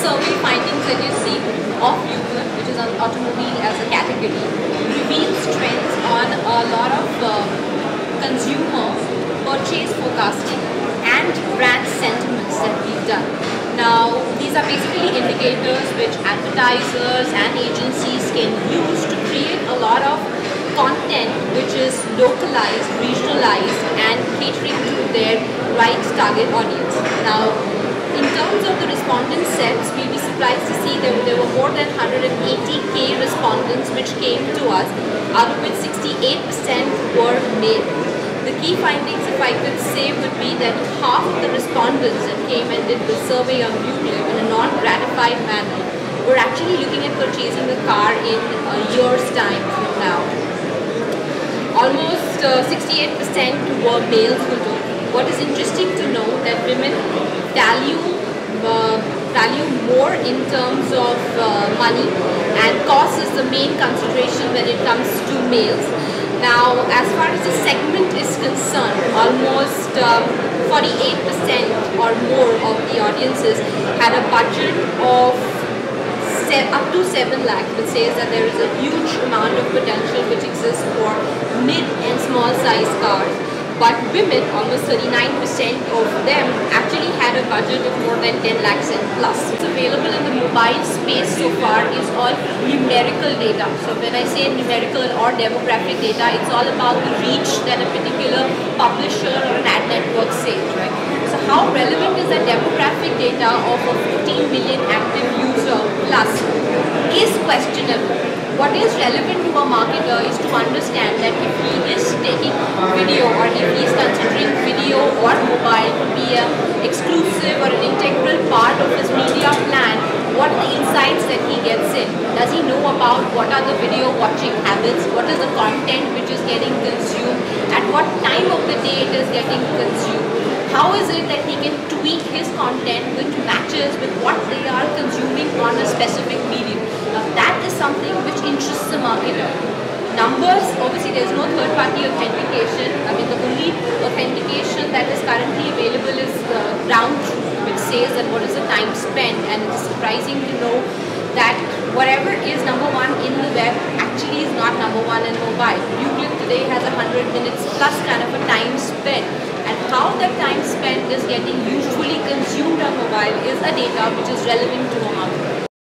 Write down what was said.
survey findings that you see of Yougov, which is on automobile as a category, reveals trends on a lot of consumer purchase forecasting and brand sentiments that we've done. Now, these are basically indicators which advertisers and agencies can use to create a lot of content which is localized, regionalized and catering to their right target audience. Now, in terms of the respondent sets, we'll be surprised to see that there were more than 180k respondents which came to us, out of which 68% were male. The key findings, if I could say, would be that half of the respondents that came and did the survey on Yougov in a non-gratified manner were actually looking at purchasing a car in a year's time from now. Almost 68% were males who took. What is interesting to know that women value more in terms of money, and cost is the main consideration when it comes to males. Now, as far as the segment is concerned, almost 48% or more of the audiences had a budget of up to 7 lakh, which says that there is a huge amount of potential which exists for mid and small size cars. But women, almost 39% of them actually had a budget of more than 10 lakhs and plus. What's available in the mobile space so far is all numerical data. So when I say numerical or demographic data, it's all about the reach that a particular publisher or an ad network says, right? So how relevant is that demographic data of a 15 million active user plus is questionable. What is relevant to a marketer is to understand that if he is taking video or if he is considering video or mobile to be an exclusive or an integral part of his media plan, what are the insights that he gets in? Does he know about what are the video watching habits? What is the content which is getting consumed? At what time of the day it is getting consumed? How is it that he can tweak his content which matches with what they are consuming on a specific medium? Now that is something which interests the marketer. Numbers, obviously there is no third-party authentication. I mean, the only authentication that is currently available is the ground truth, which says that what is the time spent, and it is surprising to know that whatever is number one in the web actually is not number one in mobile. Yougov today has 100 minutes plus kind of a time spent, and how that time spent is getting usually consumed on mobile is a data which is relevant to a market.